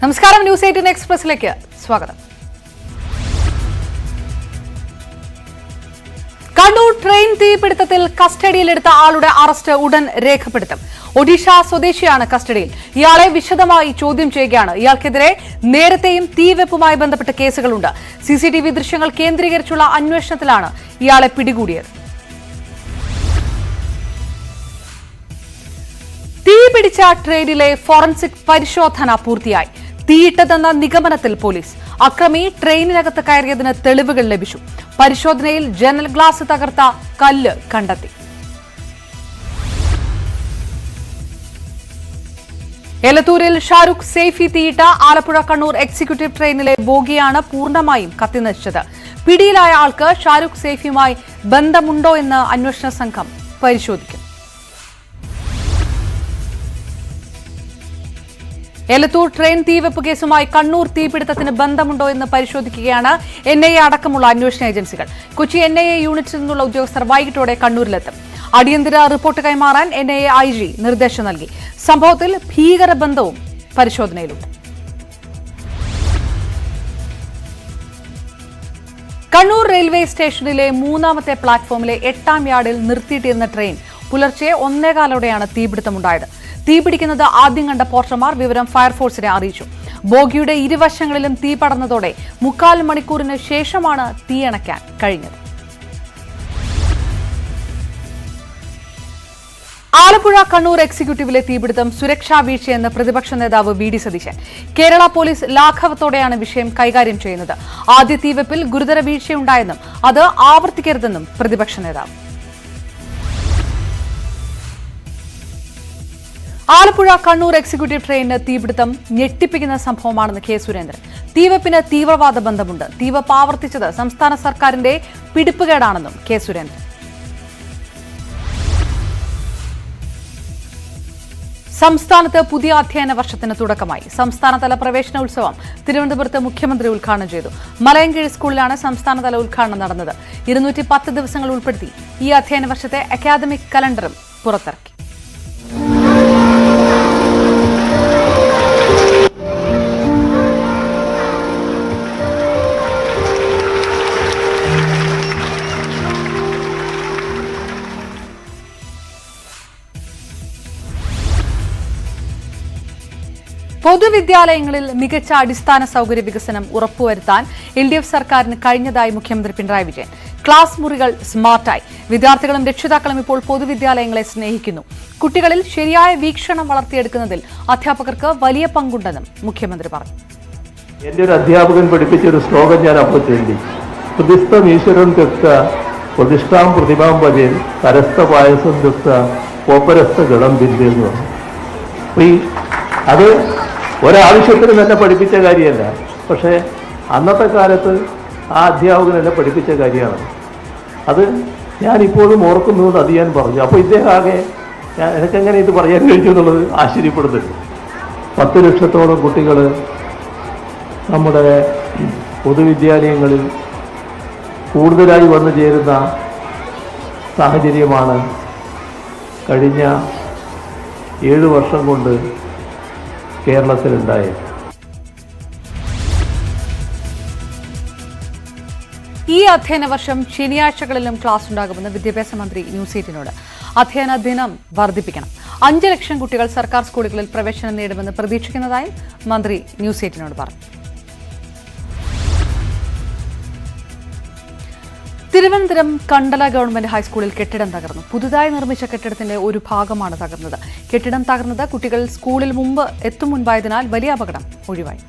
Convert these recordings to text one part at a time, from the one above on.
നമസ്കാരം, ന്യൂസ് 18 എക്സ്പ്രസിലേക്ക് സ്വാഗതം. കണ്ണൂർ ട്രെയിൻ തീപിടുത്തത്തിൽ കസ്റ്റഡിയിലെടുത്ത ആളുടെ അറസ്റ്റ് ഉടൻ രേഖപ്പെടുത്തും. ഒഡീഷ സ്വദേശിയാണ് കസ്റ്റഡിയിൽ. ഇയാളെ വിശദമായി ചോദ്യം ചെയ്യുകയാണ്. ഇയാൾക്കെതിരെ നേരത്തെയും തീവെപ്പുമായി ബന്ധപ്പെട്ട കേസുകളുണ്ട്. CCTV ദൃശ്യങ്ങൾ കേന്ദ്രീകരിച്ചുള്ള അന്വേഷണത്തിലാണ് ഇയാളെ പിടികൂടിയത്. തീപിടിച്ച ട്രെയിനിലെ ഫോറൻസിക് പരിശോധന പൂർത്തിയായി. തീയിട്ടതെന്ന നിഗമനത്തിൽ പോലീസ്. അക്രമി ട്രെയിനിനകത്ത് കയറിയതിന് തെളിവുകൾ ലഭിച്ചു. പരിശോധനയിൽ ജനൽ ഗ്ലാസ് തകർത്ത കല്ല് കണ്ടെത്തി. എലത്തൂരിൽ ഷാരൂഖ് സേഫി തീയിട്ട ആലപ്പുഴ കണ്ണൂർ എക്സിക്യൂട്ടീവ് ട്രെയിനിലെ ബോഗിയാണ് പൂർണ്ണമായും കത്തിനശിച്ചത്. പിടിയിലായ ആൾക്ക് ഷാരൂഖ് സേഫിയുമായി ബന്ധമുണ്ടോ എന്ന് അന്വേഷണ സംഘം പരിശോധിക്കും. എലത്തൂർ ട്രെയിൻ തീവെപ്പ് കേസുമായി കണ്ണൂർ തീപിടുത്തത്തിന് ബന്ധമുണ്ടോ എന്ന് പരിശോധിക്കുകയാണ് NIA അടക്കമുള്ള അന്വേഷണ ഏജൻസികൾ. കൊച്ചി NIA യൂണിറ്റിൽ നിന്നുള്ള ഉദ്യോഗസ്ഥർ വൈകിട്ടോടെ കണ്ണൂരിലെത്തും. അടിയന്തര റിപ്പോർട്ട് കൈമാറാൻ NIA IG നിർദ്ദേശം നൽകി. സംഭവത്തിൽ ഭീകരബന്ധവും പരിശോധനയിലുണ്ട്. കണ്ണൂർ റെയിൽവേ സ്റ്റേഷനിലെ 3ാമത്തെ പ്ലാറ്റ്ഫോമിലെ 8ാം യാർഡിൽ നിർത്തിയിട്ടിരുന്ന ട്രെയിൻ പുലർച്ചെ 1:15ഓടെയാണ് തീപിടുത്തമുണ്ടായത്. തീപിടിക്കുന്നത് ആദ്യം കണ്ട പോർട്ടർമാർ വിവരം ഫയർഫോഴ്സിനെ അറിയിച്ചു. ബോഗിയുടെ ഇരുവശങ്ങളിലും തീ പടർന്നതോടെ 3/4 മണിക്കൂറിന് ശേഷമാണ് തീയണയ്ക്കാൻ കഴിഞ്ഞത്. ആലപ്പുഴ കണ്ണൂർ എക്സിക്യൂട്ടീവിലെ തീപിടുത്തം സുരക്ഷാ വീഴ്ചയെന്ന് പ്രതിപക്ഷ നേതാവ് VD സതീശൻ. കേരള പോലീസ് ലാഘവത്തോടെയാണ് വിഷയം കൈകാര്യം ചെയ്യുന്നത്. ആദ്യ തീവെപ്പിൽ ഗുരുതര വീഴ്ചയുണ്ടായെന്നും അത് ആവർത്തിക്കരുതെന്നും പ്രതിപക്ഷ നേതാവ്. ആലപ്പുഴ കണ്ണൂർ എക്സിക്യൂട്ടീവ് ട്രെയിനിന് തീപിടുത്തം ഞെട്ടിപ്പിക്കുന്ന സംഭവമാണെന്ന് K. സുരേന്ദ്രൻ. തീവെപ്പിന് തീവ്രവാദ ബന്ധമുണ്ട്. തീവെപ്പ് ആവർത്തിച്ചത് സംസ്ഥാന സർക്കാരിന്റെ പിടിപ്പുകേടാണെന്നും K. സുരേന്ദ്രൻ. സംസ്ഥാനത്ത് പുതിയ അധ്യയന വർഷത്തിന് തുടക്കമായി. സംസ്ഥാനതല പ്രവേശനോത്സവം തിരുവനന്തപുരത്ത് മുഖ്യമന്ത്രി ഉദ്ഘാടനം ചെയ്തു. മലയൻകീഴ് സ്കൂളിലാണ് സംസ്ഥാനതല ഉദ്ഘാടനം നടന്നത്. 210 ദിവസങ്ങൾ ഉൾപ്പെടുത്തി ഈ അധ്യയന വർഷത്തെ അക്കാദമിക് കലണ്ടറും പുറത്തിറക്കി. പൊതുവിദ്യാലയങ്ങളിൽ മികച്ച അടിസ്ഥാന സൗകര്യ വികസനം ഉറപ്പുവരുത്താൻ LDF സർക്കാരിന് കഴിഞ്ഞതായി മുഖ്യമന്ത്രി പിണറായി വിജയൻ. ക്ലാസ് മുറികൾ സ്മാർട്ടായി. വിദ്യാർത്ഥികളും രക്ഷിതാക്കളും ഇപ്പോൾ പൊതുവിദ്യാലയങ്ങളെ സ്നേഹിക്കുന്നു. കുട്ടികളിൽ ശരിയായ വീക്ഷണം വളർത്തിയെടുക്കുന്നതിൽ അധ്യാപകർക്ക് വലിയ പങ്കുണ്ടെന്നും മുഖ്യമന്ത്രി പറഞ്ഞു. എന്റെ ഒരു അധ്യാപകൻ പഠിപ്പിച്ച ഒരു ശ്ലോകം ഞാൻ അപ്പോൾ ചൊല്ലി. പ്രതിസ്ഥം ഈശ്വരൻ തെക്ത പ്രതിഷ്ഠാം പ്രതിമാം വജേൻ കരസ്ഥ പായസം തെക്ത കോപ്പരസ്ഥ ഗളം ബിന്ദു എന്ന് പറഞ്ഞു. അത് ഒരാവശ്യത്തിന് തന്നെ പഠിപ്പിച്ച കാര്യമല്ല. പക്ഷേ അന്നത്തെ കാലത്ത് ആ അധ്യാപകൻ എന്നെ പഠിപ്പിച്ച കാര്യമാണ്. അത് ഞാനിപ്പോഴും ഓർക്കുന്നത് അത് ഞാൻ പറഞ്ഞു. അപ്പോൾ ഇദ്ദേഹം ആകെ എനിക്കെങ്ങനെ ഇത് പറയാൻ കഴിഞ്ഞു എന്നുള്ളത് ആശ്ചര്യപ്പെടുന്നുണ്ട്. 10 ലക്ഷത്തോളം കുട്ടികൾ നമ്മുടെ പൊതുവിദ്യാലയങ്ങളിൽ കൂടുതലായി വന്നു ചേരുന്ന സാഹചര്യമാണ് കഴിഞ്ഞ 7 വർഷം കൊണ്ട് കേരളത്തിലുണ്ടായത്. ഈ അധ്യയന വർഷം ശനിയാഴ്ചകളിലും ക്ലാസ് ഉണ്ടാകുമെന്ന് വിദ്യാഭ്യാസ മന്ത്രി ന്യൂസ് 18നോട്. അധ്യയന ദിനം വർദ്ധിപ്പിക്കണം. 5 ലക്ഷം കുട്ടികൾ സർക്കാർ സ്കൂളുകളിൽ പ്രവേശനം നേടുമെന്ന് പ്രതീക്ഷിക്കുന്നതായും മന്ത്രി ന്യൂസ് 18നോട് പറഞ്ഞു. തിരുവനന്തപുരം കണ്ടല ഗവൺമെന്റ് ഹൈസ്കൂളിൽ കെട്ടിടം തകർന്നു. പുതുതായി നിർമ്മിച്ച കെട്ടിടത്തിന്റെ ഒരു ഭാഗമാണ് തകർന്നത്. കെട്ടിടം തകർന്നത് കുട്ടികൾ സ്കൂളിൽ എത്തും മുൻപായതിനാൽ വലിയ അപകടം ഒഴിവായി.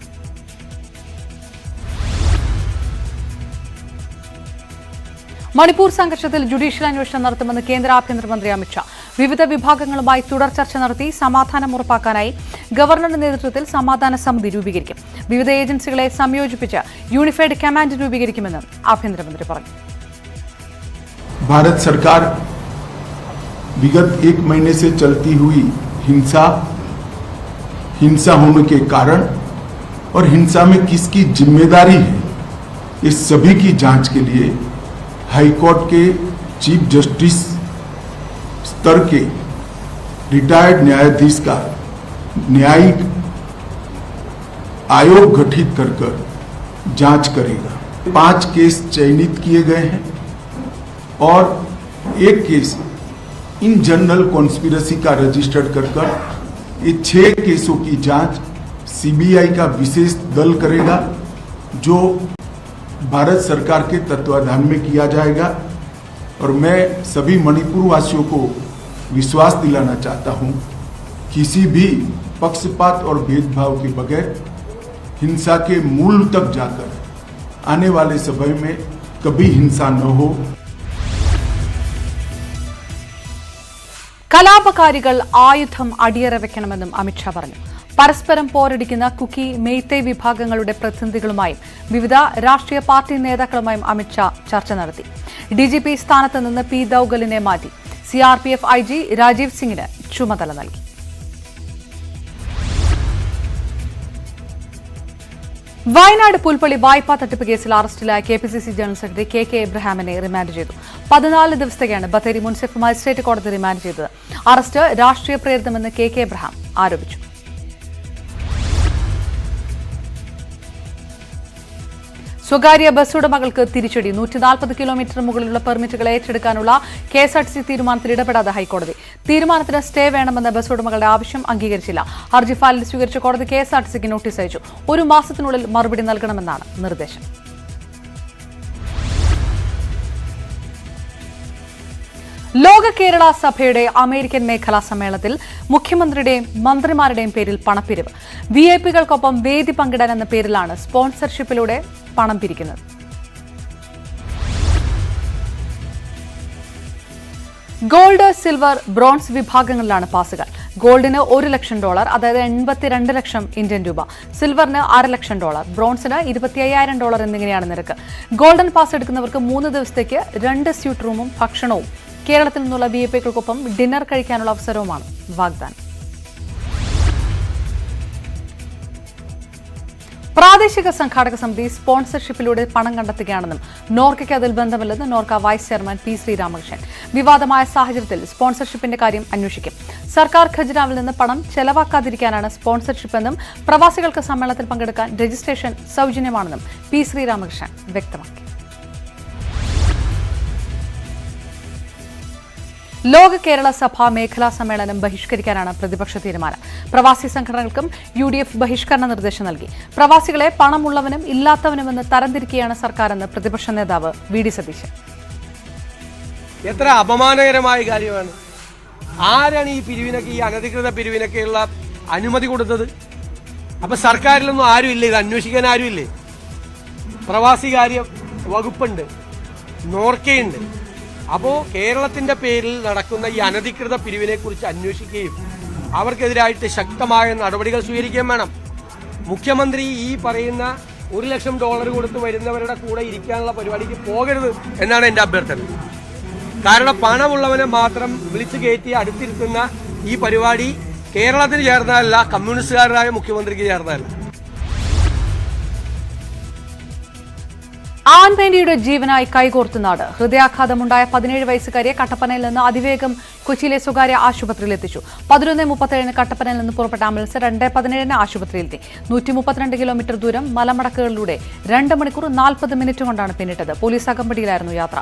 മണിപ്പൂർ സംഘർഷത്തിൽ ജുഡീഷ്യൽ അന്വേഷണം നടത്തുമെന്ന് കേന്ദ്ര ആഭ്യന്തരമന്ത്രി അമിത്ഷാ. വിവിധ വിഭാഗങ്ങളുമായി തുടർ ചർച്ച നടത്തി സമാധാനം ഉറപ്പാക്കാനായി ഗവർണറുടെ നേതൃത്വത്തിൽ സമാധാന സമിതി രൂപീകരിക്കും. വിവിധ ഏജൻസികളെ സംയോജിപ്പിച്ച് യൂണിഫൈഡ് കമാൻഡ് രൂപീകരിക്കുമെന്നും ആഭ്യന്തരമന്ത്രി പറഞ്ഞു. भारत सरकार विगत 1 महीने से चलती हुई हिंसा होने के कारण और हिंसा में किसकी जिम्मेदारी है, इस सभी की जांच के लिए हाई कोर्ट के चीफ जस्टिस स्तर के रिटायर्ड न्यायाधीश का न्यायिक आयोग गठित कर जांच करेगा। 5 केस चयनित किए गए हैं और एक केस इन जनरल कॉन्स्पिरेसी का रजिस्टर्ड कर ये 6 केसों की जांच सीबीआई का विशेष दल करेगा, जो भारत सरकार के तत्वाधान में किया जाएगा। और मैं सभी मणिपुर वासियों को विश्वास दिलाना चाहता हूं, किसी भी पक्षपात और भेदभाव के बगैर हिंसा के मूल तक जाकर आने वाले समय में कभी हिंसा न हो। കലാപകാരികൾ ആയുധം അടിയറ വെക്കണമെന്നും അമിത്ഷാ പറഞ്ഞു. പരസ്പരം പോരടിക്കുന്ന കുക്കി മെയ്തേ വിഭാഗങ്ങളുടെ പ്രതിനിധികളുമായും വിവിധ രാഷ്ട്രീയ പാർട്ടി നേതാക്കളുമായും അമിത്ഷാ ചർച്ച നടത്തി. ഡിജിപി സ്ഥാനത്ത് നിന്ന് പി ദൌഗലിനെ മാറ്റി. സിആർപിഎഫ് ഐജി രാജീവ് സിംഗിന് ചുമതല നൽകി. വയനാട് പുൽപ്പള്ളി വായ്പാ തട്ടിപ്പ് കേസിൽ അറസ്റ്റിലായ കെപിസിസി ജനറൽ സെക്രട്ടറി കെ എബ്രഹാമിനെ റിമാൻഡ് ചെയ്തു. 14 ദിവസത്തേക്കാണ് ബത്തേരി മുനിസിപ്പൽ മജിസ്ട്രേറ്റ് കോടതി റിമാൻഡ് ചെയ്തത്. അറസ്റ്റ് രാഷ്ട്രീയ പ്രേരിതമെന്ന് കെ എബ്രഹാം ആരോപിച്ചു. സ്വകാര്യ ബസ് ഉടമകൾക്ക് തിരിച്ചടി. 140 കിലോമീറ്റർ മുകളിലുള്ള പെർമിറ്റുകൾ ഏറ്റെടുക്കാനുള്ള കെഎസ്ആർടിസി തീരുമാനത്തിൽ ഇടപെടാതെ ഹൈക്കോടതി. തീരുമാനത്തിന് സ്റ്റേ വേണമെന്ന ബസ് ഉടമകളുടെ ആവശ്യം അംഗീകരിച്ചില്ല. ഹർജി ഫയലിൽ സ്വീകരിച്ച കോടതി കെഎസ്ആർടിസിക്ക് നോട്ടീസ് അയച്ചു. 1 മാസത്തിനുള്ളിൽ മറുപടി നൽകണമെന്നാണ് നിർദ്ദേശം. ലോക കേരള സഭയുടെ അമേരിക്കൻ മേഖലാ സമ്മേളനത്തിൽ മുഖ്യമന്ത്രിയുടെയും മന്ത്രിമാരുടെയും പേരിൽ പണപ്പിരിവ്. വിഐപികൾക്കൊപ്പം വേദി പങ്കിടാൻ എന്ന പേരിലാണ് സ്പോൺസർഷിപ്പിലൂടെ പണം പിരിക്കുന്നത്. ഗോൾഡ്, സിൽവർ, ബ്രോൺസ് വിഭാഗങ്ങളിലാണ് പാസുകൾ. ഗോൾഡിന് $1 ലക്ഷം, അതായത് 82 ലക്ഷം ഇന്ത്യൻ രൂപ. സിൽവറിന് $1.5 ലക്ഷം, ബ്രോൺസിന് $25,000 എന്നിങ്ങനെയാണ് നിരക്ക്. ഗോൾഡൻ പാസ് എടുക്കുന്നവർക്ക് 3 ദിവസത്തേക്ക് 2 സ്യൂട്ട് റൂമും ഭക്ഷണവും കേരളത്തിൽ നിന്നുള്ള വിഐപികൾക്കൊപ്പം ഡിന്നർ കഴിക്കാനുള്ള അവസരവുമാണ് വാഗ്ദാനം. പ്രാദേശിക സംഘാടക സമിതി സ്പോൺസർഷിപ്പിലൂടെ പണം കണ്ടെത്തുകയാണെന്നും നോർക്കയ്ക്ക് അതിൽ ബന്ധമില്ലെന്ന് NORKA vice chairman P Sreeramakrishnan. വിവാദമായ സാഹചര്യത്തിൽ സ്പോൺസർഷിപ്പിന്റെ കാര്യം അന്വേഷിക്കും. സർക്കാർ ഖജനാവിൽ നിന്ന് പണം ചെലവാക്കാതിരിക്കാനാണ് സ്പോൺസർഷിപ്പെന്നും പ്രവാസികൾക്ക് സമ്മേളനത്തിൽ പങ്കെടുക്കാൻ രജിസ്ട്രേഷൻ സൗജന്യമാണെന്നും പി ശ്രീരാമകൃഷ്ണൻ വ്യക്തമാക്കി. ലോക കേരള സഭ മേഖലാ സമ്മേളനം ബഹിഷ്കരിക്കാനാണ് പ്രതിപക്ഷ തീരുമാനം. പ്രവാസി സംഘടനകൾക്കും UDF ബഹിഷ്കരണ നിർദ്ദേശം നൽകി. പ്രവാസികളെ പണമുള്ളവനും ഇല്ലാത്തവനുമെന്ന് തരംതിരിക്കുകയാണ് സർക്കാരെന്ന് പ്രതിപക്ഷ നേതാവ് വി.ഡി. സതീശൻ. എത്ര അപമാനകരമായ കാര്യമാണ്. ആരാണ് ഈ പിരിവിനൊക്കെ, ഈ അനധികൃത പിരിവിനൊക്കെയുള്ള അനുമതി കൊടുത്തത്? അപ്പൊ സർക്കാരിലൊന്നും ആരുമില്ല, ഇത് അന്വേഷിക്കാൻ ആരുമില്ലേ? പ്രവാസി കാര്യ വകുപ്പുണ്ട്, നോർക്കയുണ്ട്. അപ്പോൾ കേരളത്തിന്റെ പേരിൽ നടക്കുന്ന ഈ അനധികൃത പിരിവിനെ കുറിച്ച് അന്വേഷിക്കുകയും അവർക്കെതിരായിട്ട് ശക്തമായ നടപടികൾ സ്വീകരിക്കുകയും വേണം. മുഖ്യമന്ത്രി ഈ പറയുന്ന $1 ലക്ഷം കൊടുത്ത് വരുന്നവരുടെ കൂടെ ഇരിക്കാനുള്ള പരിപാടിക്ക് പോകരുത് എന്നാണ് എൻ്റെ അഭ്യർത്ഥന. കാരണം പണമുള്ളവനെ മാത്രം വിളിച്ചു കയറ്റി അടുത്തിരുത്തുന്ന ഈ പരിപാടി കേരളത്തിന് ചേർന്നതല്ല, കമ്മ്യൂണിസ്റ്റുകാരനായ മുഖ്യമന്ത്രിക്ക് ചേർന്നതല്ല. ആൺവേണ്ടിയുടെ ജീവനായി കൈകോർത്തു നാട്. ഹൃദയാഘാതമുണ്ടായ 17 വയസ്സുകാരിയെ കട്ടപ്പനയിൽ നിന്ന് അതിവേഗം കൊച്ചിയിലെ സ്വകാര്യ ആശുപത്രിയിൽ എത്തിച്ചു. 11:37 കട്ടപ്പനയിൽ നിന്ന് പുറപ്പെട്ട ആംബുലൻസ് 2:17 ആശുപത്രിയിലെത്തി. 132 കിലോമീറ്റർ ദൂരം മലമടക്കുകളിലൂടെ 2 മണിക്കൂർ 40 മിനിറ്റ് കൊണ്ടാണ് പിന്നിട്ടത്. പോലീസ് അകമ്പടിയിലായിരുന്നു യാത്ര.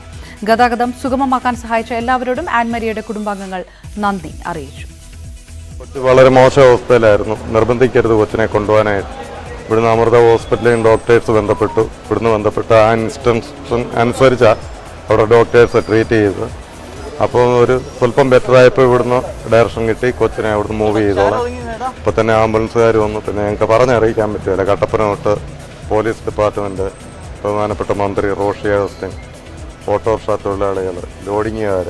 ഗതാഗതം സുഗമമാക്കാൻ സഹായിച്ച എല്ലാവരോടും ആൻമരിയുടെ കുടുംബാംഗങ്ങൾ നന്ദി അറിയിച്ചു. വളരെ മോശം അവസ്ഥയിലായിരുന്നു. നിർബന്ധിക്കരുത് കൊച്ചിനെ കൊണ്ടുപോകാനായിട്ട്. ഇവിടുന്ന് അമൃത ഹോസ്പിറ്റലിൽ ഡോക്ടേഴ്സ് ബന്ധപ്പെട്ടു. ഇവിടുന്ന് ബന്ധപ്പെട്ട ആ ഇൻസ്ട്രക്ഷൻ അനുസരിച്ചാണ് അവിടെ ഡോക്ടേഴ്സ് ട്രീറ്റ് ചെയ്തത്. അപ്പോൾ ഒരു സ്വല്പം ബെറ്ററായപ്പോൾ ഇവിടുന്ന് ഡയറക്ഷൻ കിട്ടി, കൊച്ചിനെ അവിടുന്ന് മൂവ് ചെയ്തോളാം. ഇപ്പോൾ തന്നെ ആംബുലൻസുകാർ വന്നു. പിന്നെ ഞങ്ങൾക്ക് പറഞ്ഞറിയിക്കാൻ പറ്റില്ല. കട്ടപ്പന തൊട്ട് പോലീസ് ഡിപ്പാർട്ട്മെൻറ്റ്, ബഹുമാനപ്പെട്ട മന്ത്രി റോഷി അഗസ്റ്റിൻ, ഓട്ടോറിക്ഷ തൊഴിലാളികൾ, ലോഡിങ്ങുകാർ,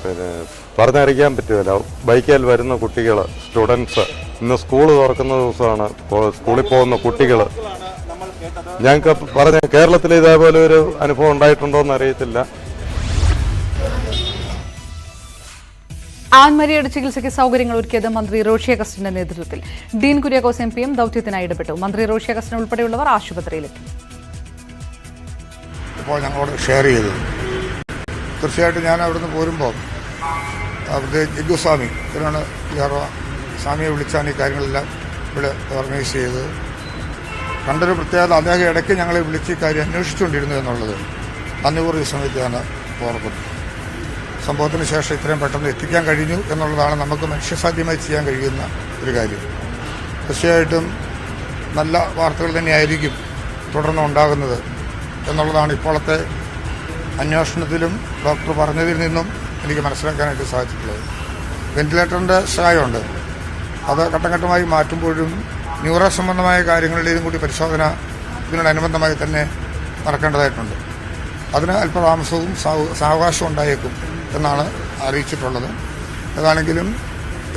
പിന്നെ പറഞ്ഞറിയിക്കാൻ പറ്റുമല്ലോ. ബൈക്കിൽ വരുന്ന കുട്ടികൾ, സ്റ്റുഡൻസ്, ഇന്ന് സ്കൂൾ തുറക്കുന്ന ദിവസമാണ്. സ്കൂളിൽ പോകുന്ന കുട്ടികൾ, ഞങ്ങൾക്ക് പറഞ്ഞ കേരളത്തിൽ ഇതേപോലെ ഒരു അനുഭവം ഉണ്ടായിട്ടുണ്ടോ എന്ന് അറിയത്തില്ല. ആൻമരിയുടെ ചികിത്സയ്ക്ക് സൗകര്യങ്ങൾ ഒരുക്കിയത് മന്ത്രി റോഷി അഗസ്റ്റിന്റെ നേതൃത്വത്തിൽ. ഡീൻ കുര്യാക്കോസ് MP ദൌത്യത്തിനായി ഇടപെട്ടു. മന്ത്രി റോഷി അഗസ്റ്റിൻ ഉൾപ്പെടെയുള്ളവർ ആശുപത്രിയിലെത്തി. ഇപ്പോൾ ഞങ്ങളോട് ഷെയർ ചെയ്തത് തീർച്ചയായിട്ടും ഞാൻ അവിടുന്ന് പോരുമ്പോൾ അവിടുത്തെ ജിഗ്ഗുസ്വാമി ഇവരാണ് സ്വാമിയെ വിളിച്ചാണ് ഈ കാര്യങ്ങളെല്ലാം ഇവിടെ ഓർഗനൈസ് ചെയ്തത്. കണ്ടൊരു പ്രത്യേകത അദ്ദേഹം ഇടയ്ക്ക് ഞങ്ങളെ വിളിച്ച് കാര്യം അന്വേഷിച്ചുകൊണ്ടിരുന്നു എന്നുള്ളത് നന്ദിപൂർവ്വം ഈ സമയത്ത് ഞാൻ ഓർക്കുന്നു. സംഭവത്തിന് ശേഷം ഇത്രയും പെട്ടെന്ന് എത്തിക്കാൻ കഴിഞ്ഞു എന്നുള്ളതാണ് നമുക്ക് മനുഷ്യസാധ്യമായി ചെയ്യാൻ കഴിയുന്ന ഒരു കാര്യം. തീർച്ചയായിട്ടും നല്ല വാർത്തകൾ തന്നെയായിരിക്കും തുടർന്ന് ഉണ്ടാകുന്നത് എന്നുള്ളതാണ് ഇപ്പോഴത്തെ അന്വേഷണത്തിലും ഡോക്ടർ പറഞ്ഞതിൽ നിന്നും എനിക്ക് മനസ്സിലാക്കാനായിട്ട് സാധിച്ചിട്ടുള്ളത്. വെന്റിലേറ്ററിൻ്റെ സഹായമുണ്ട്. അത് ഘട്ടം ഘട്ടമായി മാറ്റുമ്പോഴും ന്യൂറോ സംബന്ധമായ കാര്യങ്ങളുടെയും കൂടി പരിശോധന ഇതിനോടനുബന്ധമായി തന്നെ നടക്കേണ്ടതായിട്ടുണ്ട്. അതിന് അല്പതാമസവും സാവകാശവും ഉണ്ടായേക്കും എന്നാണ് അറിയിച്ചിട്ടുള്ളത്. ഏതാണെങ്കിലും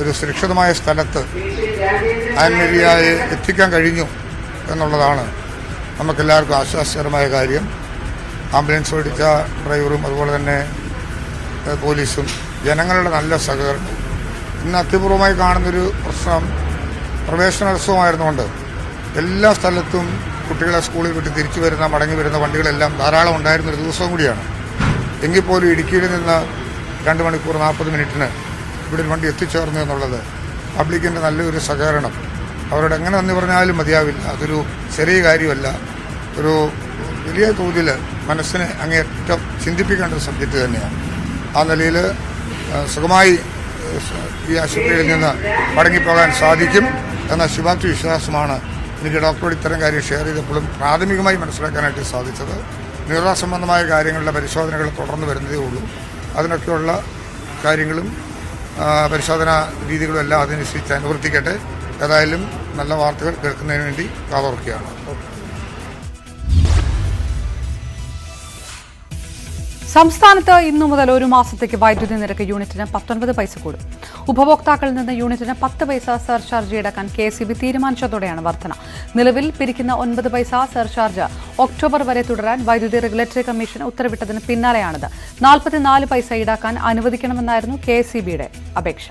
ഒരു സുരക്ഷിതമായ സ്ഥലത്ത് ആൻമരിയായി എത്തിക്കാൻ കഴിഞ്ഞു എന്നുള്ളതാണ് നമുക്കെല്ലാവർക്കും ആശ്വാസകരമായ കാര്യം. ആംബുലൻസ് ഓടിച്ച ഡ്രൈവറും അതുപോലെ തന്നെ പോലീസും ജനങ്ങളുടെ നല്ല സഹകരണം. ഇന്ന് അത്യപൂർവമായി കാണുന്നൊരു പ്രശ്നം പ്രവേശനോത്സവമായിരുന്നുകൊണ്ട് എല്ലാ സ്ഥലത്തും കുട്ടികളെ സ്കൂളിൽ വിട്ട് തിരിച്ചു വരുന്ന മടങ്ങി വരുന്ന വണ്ടികളെല്ലാം ധാരാളം ഉണ്ടായിരുന്നൊരു ദിവസവും കൂടിയാണ്. എങ്കിൽ പോലും ഇടുക്കിയിൽ നിന്ന് 2 മണിക്കൂർ 40 മിനിറ്റിന് ഇവിടെ വണ്ടി എത്തിച്ചേർന്നു എന്നുള്ളത് പബ്ലിക്കിൻ്റെ നല്ലൊരു സഹകരണം. അവരോട് എങ്ങനെ നന്ദി പറഞ്ഞാലും മതിയാവില്ല. അതൊരു ചെറിയ കാര്യമല്ല, ഒരു വലിയ തോതിൽ മനസ്സിനെ അങ്ങേയറ്റം ചിന്തിപ്പിക്കേണ്ട ഒരു സബ്ജക്റ്റ് തന്നെയാണ്. ആ നിലയിൽ സുഖമായി ഈ ആശുപത്രിയിൽ നിന്ന് മടങ്ങിപ്പോകാൻ സാധിക്കും എന്ന ശുഭാപ്തി വിശ്വാസമാണ് എനിക്ക് ഡോക്ടറോട് ഇത്തരം കാര്യം ഷെയർ ചെയ്തപ്പോഴും പ്രാഥമികമായി മനസ്സിലാക്കാനായിട്ട് സാധിച്ചത്. ന്യൂറോ സംബന്ധമായ കാര്യങ്ങളുടെ പരിശോധനകൾ തുടർന്ന് വരുന്നതേ ഉള്ളൂ. അതിനൊക്കെയുള്ള കാര്യങ്ങളും പരിശോധനാ രീതികളും എല്ലാം അതിനനുസരിച്ച് അനുവർത്തിക്കട്ടെ. ഏതായാലും നല്ല വാർത്തകൾ കേൾക്കുന്നതിന് വേണ്ടി കാതോർക്കുകയാണ്. സംസ്ഥാനത്ത് ഇന്നു മുതൽ 1 മാസത്തേക്ക് വൈദ്യുതി നിരക്ക് യൂണിറ്റിന് 19 പൈസ കൂടും. ഉപഭോക്താക്കളിൽ നിന്ന് യൂണിറ്റിന് 10 പൈസ സർചാർജ് ഈടാക്കാൻ KSEB തീരുമാനിച്ചതോടെയാണ് വർധന. നിലവിൽ പിരിക്കുന്ന 9 പൈസ സർചാർജ് ഒക്ടോബർ വരെ തുടരാൻ വൈദ്യുതി റെഗുലേറ്ററി കമ്മീഷൻ ഉത്തരവിട്ടതിന് പിന്നാലെയാണിത്. 44 പൈസ ഈടാക്കാൻ അനുവദിക്കണമെന്നായിരുന്നു KSEBയുടെ അപേക്ഷ.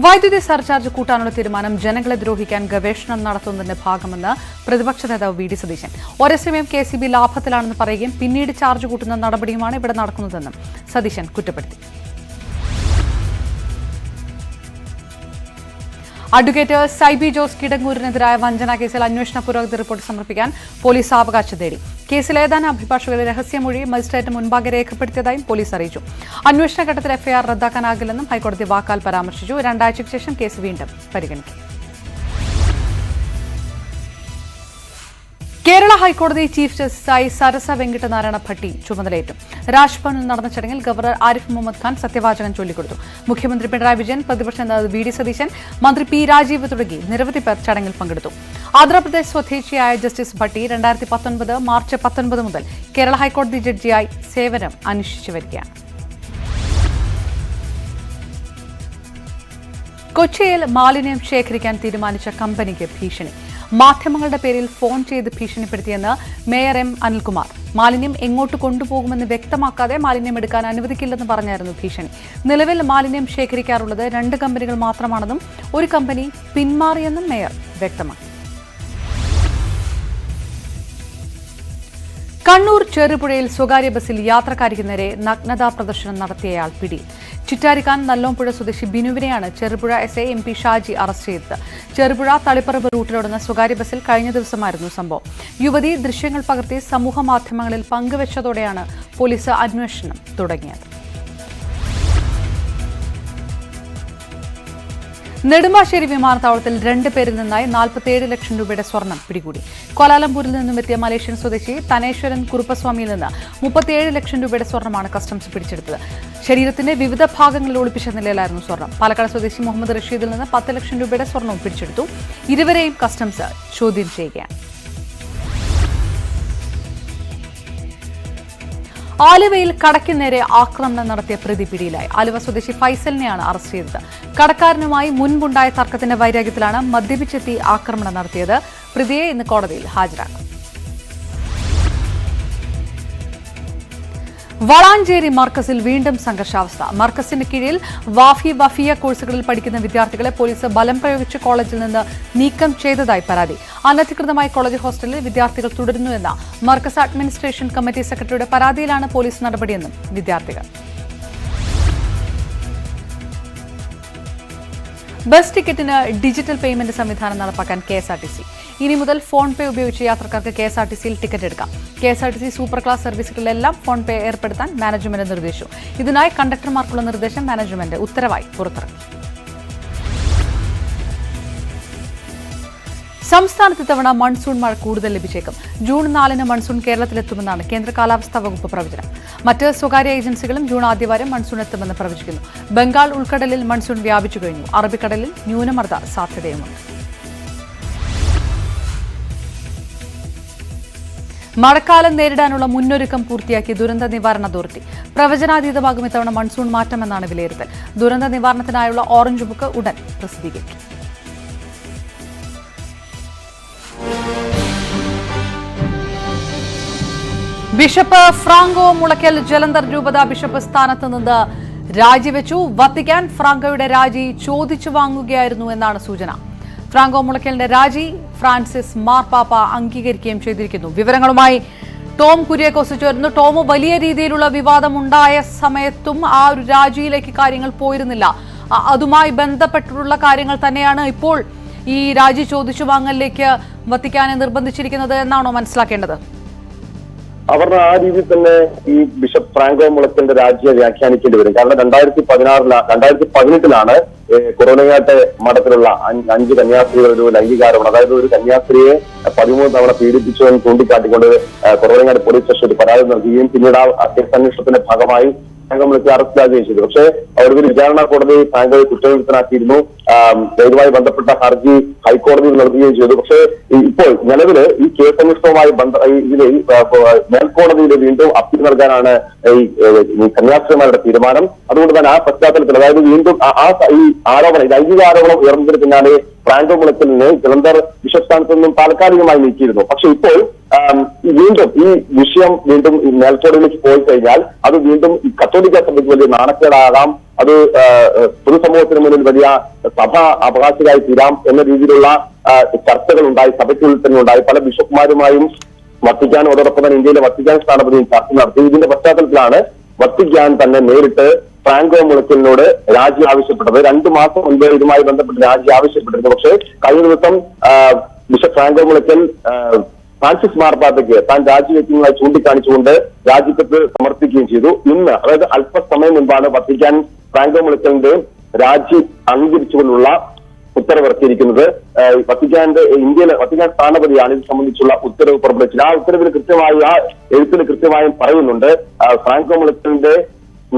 വൈദ്യുതി സർചാർജ് കൂട്ടാനുള്ള തീരുമാനം ജനങ്ങളെ ദ്രോഹിക്കാൻ ഗവേഷണം നടത്തുന്നതിന്റെ ഭാഗമെന്ന് പ്രതിപക്ഷ നേതാവ് VD സതീശൻ. ഒരേസമയം KSEB ലാഭത്തിലാണെന്ന് പറയുകയും പിന്നീട് ചാർജ് കൂട്ടുന്ന നടപടിയുമാണ് ഇവിടെ നടക്കുന്നതെന്നും സതീശൻ കുറ്റപ്പെടുത്തി. അഡ്വക്കേറ്റ് സൈബി ജോസ് കിടങ്ങൂരിനെതിരായ വഞ്ചന കേസിൽ അന്വേഷണ പുരോഗതി റിപ്പോർട്ട് സമർപ്പിക്കാൻ പോലീസ് സാവകാശം തേടി. കേസിൽ ഏതാനും അഭിഭാഷകരുടെ രഹസ്യമൊഴി മജിസ്ട്രേറ്റ് മുൻപാകെ രേഖപ്പെടുത്തിയതായും പോലീസ് അറിയിച്ചു. അന്വേഷണ ഘട്ടത്തിൽ FIR റദ്ദാക്കാനാകില്ലെന്നും ഹൈക്കോടതി വാക്കാൽ പരാമർശിച്ചു. 2 ആഴ്ചയ്ക്ക് ശേഷം കേസ് വീണ്ടും പരിഗണിക്കും. കേരള ഹൈക്കോടതി ചീഫ് ജസ്റ്റിസായി സരസ വെങ്കിട്ടനാരായണ ഭട്ടി ചുമതലയേറ്റു. രാജ്ഭവനിൽ നടന്ന ചടങ്ങിൽ ഗവർണർ ആരിഫ് മുഹമ്മദ് ഖാൻ സത്യവാചകം ചൊല്ലിക്കൊടുത്തു. മുഖ്യമന്ത്രി പിണറായി വിജയൻ, പ്രതിപക്ഷ നേതാവ് VD സതീശൻ, മന്ത്രി P രാജീവ് തുടങ്ങി നിരവധി പേർ ചടങ്ങിൽ പങ്കെടുത്തു. ആന്ധ്രാപ്രദേശ് സ്വദേശിയായ ജസ്റ്റിസ് ഭട്ടി 2019 മാർച്ച് 19 മുതൽ കേരള ഹൈക്കോടതി ജഡ്ജിയായി സേവനം അനുഷ്ഠിച്ചു വരികയാണ്. കൊച്ചിയിൽ മാലിന്യം ശേഖരിക്കാൻ തീരുമാനിച്ച കമ്പനിക്ക് ഭീഷണി. മാധ്യമങ്ങളുടെ പേരിൽ ഫോൺ ചെയ്ത് ഭീഷണിപ്പെടുത്തിയെന്ന് മേയർ M അനിൽകുമാർ. മാലിന്യം എങ്ങോട്ട് കൊണ്ടുപോകുമെന്ന് വ്യക്തമാക്കാതെ മാലിന്യം എടുക്കാൻ അനുവദിക്കില്ലെന്ന് പറഞ്ഞായിരുന്നു ഭീഷണി. നിലവിൽ മാലിന്യം ശേഖരിക്കാറുള്ളത് 2 കമ്പനികൾ മാത്രമാണെന്നും ഒരു കമ്പനി പിന്മാറിയെന്നും മേയർ വ്യക്തമാക്കി. കണ്ണൂർ ചെറുപുഴയിൽ സ്വകാര്യ ബസ്സിൽ യാത്രക്കാരിക്ക് നേരെ നഗ്നതാ പ്രദർശനം നടത്തിയയാൾ പിടിയിൽ. ചിറ്റാരിക്കാൻ നല്ലോംപുഴ സ്വദേശി ബിനുവിനെയാണ് Cherupuzha SI MP Shaji arrest ചെയ്തത്. ചെറുപുഴ തളിപ്പറമ്പ് റൂട്ടിലോടുന്ന സ്വകാര്യ ബസ്സിൽ കഴിഞ്ഞ ദിവസമായിരുന്നു സംഭവം. യുവതി ദൃശ്യങ്ങൾ പകർത്തി സമൂഹ മാധ്യമങ്ങളിൽ പങ്കുവച്ചതോടെയാണ് പോലീസ് അന്വേഷണം തുടങ്ങിയത്. നെടുമ്പാശ്ശേരി വിമാനത്താവളത്തിൽ 2 പേരിൽ നിന്നായി 47 ലക്ഷം രൂപയുടെ സ്വർണം പിടികൂടി. കോലാലംപൂരിൽ നിന്നും എത്തിയ മലേഷ്യൻ സ്വദേശി തനേശ്വരൻ കുറുപ്പസ്വാമിയിൽ നിന്ന് 37 ലക്ഷം രൂപയുടെ സ്വർണ്ണമാണ് കസ്റ്റംസ് പിടിച്ചെടുത്തത്. ശരീരത്തിന്റെ വിവിധ ഭാഗങ്ങളിൽ ഒളിപ്പിച്ച നിലയിലായിരുന്നു സ്വർണം. പാലക്കാട് സ്വദേശി മുഹമ്മദ് റഷീദിൽ നിന്ന് 10 ലക്ഷം രൂപയുടെ സ്വർണവും പിടിച്ചെടുത്തു. ഇരുവരെയും കസ്റ്റംസ് ചോദ്യം ചെയ്യുകയാണ്. ആലുവയിൽ കടയ്ക്ക് നേരെ ആക്രമണം നടത്തിയ പ്രതി പിടിയിലായി. ആലുവ സ്വദേശി ഫൈസലിനെയാണ് അറസ്റ്റ് ചെയ്തത്. കടക്കാരനുമായി മുൻപുണ്ടായ തർക്കത്തിന്റെ വൈരാഗ്യത്തിലാണ് മദ്യപിച്ചെത്തി ആക്രമണം നടത്തിയത്. പ്രതിയെ ഇന്ന് കോടതിയിൽ ഹാജരാക്കും. വളാഞ്ചേരി മർക്കസിൽ വീണ്ടും സംഘർഷാവസ്ഥ. മർക്കസിന് കീഴിൽ വഫിയ കോഴ്സുകളിൽ പഠിക്കുന്ന വിദ്യാർത്ഥികളെ പോലീസ് ബലം പ്രയോഗിച്ച് കോളേജിൽ നിന്ന് നീക്കം ചെയ്തതായി പരാതി. അനധികൃതമായി കോളേജ് ഹോസ്റ്റലിൽ വിദ്യാർത്ഥികൾ തുടരുന്നുവെന്ന മർക്കസ് അഡ്മിനിസ്ട്രേഷൻ കമ്മിറ്റി സെക്രട്ടറിയുടെ പരാതിയിലാണ് പോലീസ് നടപടിയെന്നും വിദ്യാർത്ഥികൾ. ബസ് ടിക്കറ്റിന് ഡിജിറ്റൽ പേയ്മെന്റ് സംവിധാനം നടപ്പാക്കാൻ KSRTC. ഇനി മുതൽ ഫോൺ പേ ഉപയോഗിച്ച് യാത്രക്കാർക്ക് KSRTCയിൽ ടിക്കറ്റ് എടുക്കാം. KSRTC സൂപ്പർ ക്ലാസ് സർവീസുകളിലെല്ലാം ഫോൺ പേ ഏർപ്പെടുത്താൻ മാനേജ്മെന്റ് നിർദ്ദേശിച്ചു. ഇതിനായി കണ്ടക്ടർമാർക്കുള്ള നിർദ്ദേശം മാനേജ്മെന്റ് ഉത്തരവായി പുറത്തിറക്കി. സംസ്ഥാനത്ത് ഇത്തവണ മൺസൂൺ മഴ കൂടുതൽ ലഭിച്ചേക്കും. ജൂൺ 4-ന് മൺസൂൺ കേരളത്തിലെത്തുമെന്നാണ് കേന്ദ്ര കാലാവസ്ഥാ വകുപ്പ് പ്രവചനം. മറ്റ് സ്വകാര്യ ഏജൻസികളും ജൂൺ ആദ്യവാരം മൺസൂൺ എത്തുമെന്ന് പ്രവചിക്കുന്നു. ബംഗാൾ ഉൾക്കടലിൽ മൺസൂൺ വ്യാപിച്ചു കഴിഞ്ഞു. അറബിക്കടലിൽ ന്യൂനമർദ്ദ സാധ്യതയുമുണ്ട്. മഴക്കാലം നേരിടാനുള്ള മുന്നൊരുക്കം പൂർത്തിയാക്കി ദുരന്ത നിവാരണ അതോറിറ്റി. പ്രവചനാതീതമാകും ഇത്തവണ മൺസൂൺ മാറ്റമെന്നാണ് വിലയിരുത്തൽ. ദുരന്ത നിവാരണത്തിനായുള്ള ഓറഞ്ച് ബുക്ക് ഉടൻ പ്രസിദ്ധീകരിക്കും. ബിഷപ്പ് ഫ്രാങ്കോ മുളയ്ക്കൽ ജലന്ധർ രൂപത ബിഷപ്പ് സ്ഥാനത്ത് നിന്ന് രാജിവെച്ചു. വത്തിക്കാൻ ഫ്രാങ്കോയുടെ രാജി ചോദിച്ചു വാങ്ങുകയായിരുന്നു എന്നാണ് സൂചന. ഫ്രാങ്കോ മുളയ്ക്കലിന്റെ രാജി ഫ്രാൻസിസ് മാർപ്പാപ്പ അംഗീകരിക്കുകയും ചെയ്തിരിക്കുന്നു. വിവരങ്ങളുമായി ടോം കുര്യാക്കോസ് ചേർന്നു. ടോം, വലിയ രീതിയിലുള്ള വിവാദമുണ്ടായ സമയത്തും ആ ഒരു രാജിയിലേക്ക് കാര്യങ്ങൾ പോയിരുന്നില്ല. അതുമായി ബന്ധപ്പെട്ടുള്ള കാര്യങ്ങൾ തന്നെയാണ് ഇപ്പോൾ ഈ രാജി ചോദിച്ചു വാങ്ങലിലേക്ക് വത്തിക്കാനെ നിർബന്ധിച്ചിരിക്കുന്നത് എന്നാണോ മനസ്സിലാക്കേണ്ടത്? അവർ ആ രീതിയിൽ തന്നെ ഈ ബിഷപ്പ് ഫ്രാങ്കോ മുളയ്ക്കലിന്റെ രാജിയെ വ്യാഖ്യാനിക്കേണ്ടി വരും. കാരണം 2018 കൊറോണയാട്ടെ മഠത്തിലുള്ള 5 കന്യാസ്ത്രീകൾ ഒരു ലൈംഗികാരോപണം, അതായത് ഒരു കന്യാസ്ത്രീയെ 13 തവണ പീഡിപ്പിച്ചു എന്ന് ചൂണ്ടിക്കാട്ടിക്കൊണ്ട് കൊറോണയാട് പോലീസ് സ്റ്റേഷനിൽ പരാതി നൽകുകയും പിന്നീട് ആ കേസന്വേഷണത്തിന്റെ ഭാഗമായി ഫ്രാങ്കോ മുളയ്ക്കൽ അറസ്റ്റിലാകുകയും ചെയ്തു. പക്ഷേ ഒരു വിചാരണ കോടതി ഫ്രാങ്കോയെ കുറ്റവിമുക്തനാക്കിയിരുന്നു. ഇതുമായി ബന്ധപ്പെട്ട ഹർജി ഹൈക്കോടതിയിൽ നൽകുകയും ചെയ്തു. പക്ഷേ ഇപ്പോൾ നിലവില് ഈ കേസന്വേഷണവുമായി മേൽക്കോടതിയിൽ വീണ്ടും അപ്പീൽ നൽകാനാണ് ഈ കന്യാസ്ത്രീമാരുടെ തീരുമാനം. അതുകൊണ്ട് തന്നെ ആ പശ്ചാത്തലത്തിൽ, അതായത് വീണ്ടും ഈ ആരോപണം, ലൈംഗിക ആരോപണം ഉയർന്നതിന് പിന്നാലെ ഫ്രാങ്കോ മുളയ്ക്കലിനെ ജലന്ധർ ബിഷപ്പ് സ്ഥാനത്ത് നിന്നും താൽക്കാലികമായി നീക്കിയിരുന്നു. പക്ഷെ ഇപ്പോൾ വീണ്ടും ഈ വിഷയം വീണ്ടും മേൽക്കോടതിയിലേക്ക് പോയി കഴിഞ്ഞാൽ അത് വീണ്ടും ഈ കത്തോലിക്ക സഭയ്ക്ക് വലിയ നാണക്കേടാകാം. അത് പൊതുസമൂഹത്തിന് മുന്നിൽ വലിയ സഭ അവകാശിയായി തീരാം എന്ന രീതിയിലുള്ള ചർച്ചകൾ ഉണ്ടായി. സഭയ്ക്കുള്ളിൽ തന്നെ ഉണ്ടായി. പല ബിഷപ്പുമാരുമായും വത്തിക്കാനും അതോടൊപ്പം തന്നെ ഇന്ത്യയിലെ വത്തിക്കാൻ സ്ഥാനപതിയും ചർച്ച നടത്തി. ഇതിന്റെ പശ്ചാത്തലത്തിലാണ് വത്തിക്കാൻ തന്നെ നേരിട്ട് ഫ്രാങ്കോ മുളയ്ക്കലിനോട് രാജി ആവശ്യപ്പെട്ടത്. 2 മാസം മുൻപ് ഇതുമായി ബന്ധപ്പെട്ട് രാജി ആവശ്യപ്പെട്ടിരുന്നു. പക്ഷേ കഴിഞ്ഞ ദിവസം ബിഷപ്പ് ഫ്രാങ്കോ മുളയ്ക്കൽ ഫ്രാൻസിസ് മാർപ്പാപ്പയ്ക്ക് താൻ രാജിവെക്കുന്നതായി ചൂണ്ടിക്കാണിച്ചുകൊണ്ട് രാജിക്കത്ത് സമർപ്പിക്കുകയും ചെയ്തു. ഇന്ന്, അതായത് അല്പസമയം മുൻപാണ് വത്തിക്കാൻ ഫ്രാങ്കോ മുളയ്ക്കലിന്റെ രാജി അംഗീകരിച്ചുകൊണ്ടുള്ള ഉത്തരവിറക്കിയിരിക്കുന്നത്. ഇന്ത്യയിലെ വത്തിക്കാൻ സ്ഥാനപതിയാണ് ഇത് സംബന്ധിച്ചുള്ള ഉത്തരവ് പുറപ്പെടുവിച്ചത്. ആ ഉത്തരവിൽ കൃത്യമായി, ആ എഴുത്തിൽ കൃത്യമായും പറയുന്നുണ്ട് ഫ്രാങ്കോ മുളയ്ക്കലിന്റെ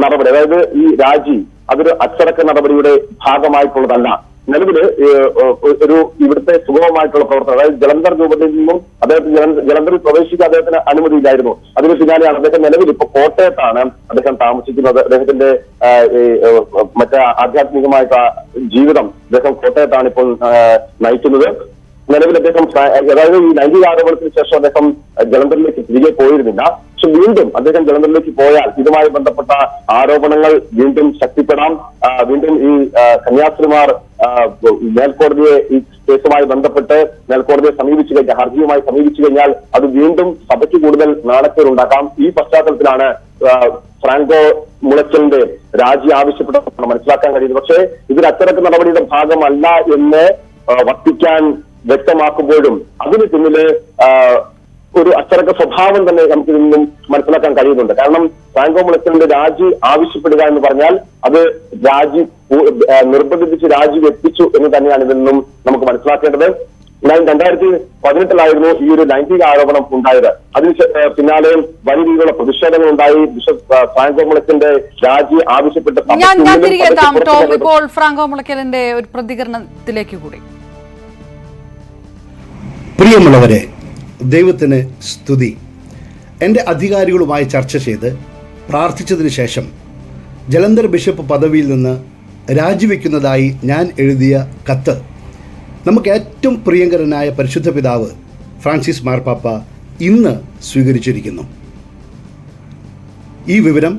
നടപടി, അതായത് ഈ രാജി അതൊരു അച്ചടക്ക നടപടിയുടെ ഭാഗമായിട്ടുള്ളതല്ല. നിലവില് ഒരു ഇവിടുത്തെ സുഗമമായിട്ടുള്ള പ്രവർത്തനം, അതായത് ജലന്ധർ രൂപതയിൽ നിന്നും അദ്ദേഹത്തിന് ജലന്ധറിൽ പ്രവേശിക്കാൻ അദ്ദേഹത്തിന് അനുമതിയില്ലായിരുന്നു. അതിന് പിന്നാലെയാണ് അദ്ദേഹം നിലവിൽ ഇപ്പൊ കോട്ടയത്താണ് അദ്ദേഹം താമസിക്കുന്നത്. അദ്ദേഹത്തിന്റെ മറ്റേ ആധ്യാത്മികമായിട്ടുള്ള ജീവിതം അദ്ദേഹം കോട്ടയത്താണ് ഇപ്പോൾ നയിക്കുന്നത്. നിലവിൽ അദ്ദേഹം, അതായത് ഈ ലൈംഗിക ആരോപണത്തിന് ശേഷം അദ്ദേഹം ജലന്ധറിലേക്ക് തിരികെ പോയിരുന്നില്ല. പക്ഷെ വീണ്ടും അദ്ദേഹം ജലന്ധറിലേക്ക് പോയാൽ ഇതുമായി ബന്ധപ്പെട്ട ആരോപണങ്ങൾ വീണ്ടും ശക്തിപ്പെടാം. വീണ്ടും ഈ കന്യാസ്ത്രീമാർ മേൽക്കോടതിയെ ഈ കേസുമായി ബന്ധപ്പെട്ട് മേൽക്കോടതിയെ സമീപിച്ചു കഴിഞ്ഞാൽ, ഹർജിയുമായി സമീപിച്ചു കഴിഞ്ഞാൽ അത് വീണ്ടും സഭയ്ക്ക് കൂടുതൽ നാണക്കേടുണ്ടാക്കാം. ഈ പശ്ചാത്തലത്തിലാണ് ഫ്രാങ്കോ മുളയ്ക്കലിന്റെ രാജി ആവശ്യപ്പെട്ടതെന്ന് മനസ്സിലാക്കാൻ കഴിയുന്നത്. പക്ഷേ ഇതൊരു അച്ചടക്ക നടപടിയുടെ ഭാഗമല്ല എന്ന് വത്തിക്കാൻ വ്യക്തമാക്കുമ്പോഴും അതിന് പിന്നില് ഒരു അച്ചടക്ക സ്വഭാവം തന്നെ നമുക്ക് നിന്നും മനസ്സിലാക്കാൻ കഴിയുന്നുണ്ട്. കാരണം ഫ്രാങ്കോ മുളയ്ക്കലിന്റെ രാജി ആവശ്യപ്പെടുക എന്ന് പറഞ്ഞാൽ അത് രാജി നിർബന്ധിപ്പിച്ച് രാജി വെപ്പിച്ചു എന്ന് തന്നെയാണ് ഇതിൽ നിന്നും നമുക്ക് മനസ്സിലാക്കേണ്ടത്. 2018 ഈ ഒരു ലൈംഗിക ആരോപണം ഉണ്ടായത്. അതിന് പിന്നാലെ വലിയ രീതിയിലുള്ള പ്രതിഷേധങ്ങൾ ഉണ്ടായി. ബിഷപ്പ് ഫ്രാങ്കോ മുളയ്ക്കലിന്റെ രാജി ആവശ്യപ്പെട്ട് ഇപ്പോൾ ഫ്രാങ്കോ മുളയ്ക്കലിന്റെ ഒരു പ്രതികരണത്തിലേക്ക് കൂടി. പ്രിയമുള്ളവരെ, ദൈവത്തിന് സ്തുതി. എൻ്റെ അധികാരികളുമായി ചർച്ച ചെയ്ത് പ്രാർത്ഥിച്ചതിന് ശേഷം ജലന്ധർ ബിഷപ്പ് പദവിയിൽ നിന്ന് രാജിവെക്കുന്നതായി ഞാൻ എഴുതിയ കത്ത് നമുക്ക് ഏറ്റവും പ്രിയങ്കരനായ പരിശുദ്ധ പിതാവ് ഫ്രാൻസിസ് മാർപ്പാപ്പ ഇന്ന് സ്വീകരിച്ചിരിക്കുന്നു. ഈ വിവരം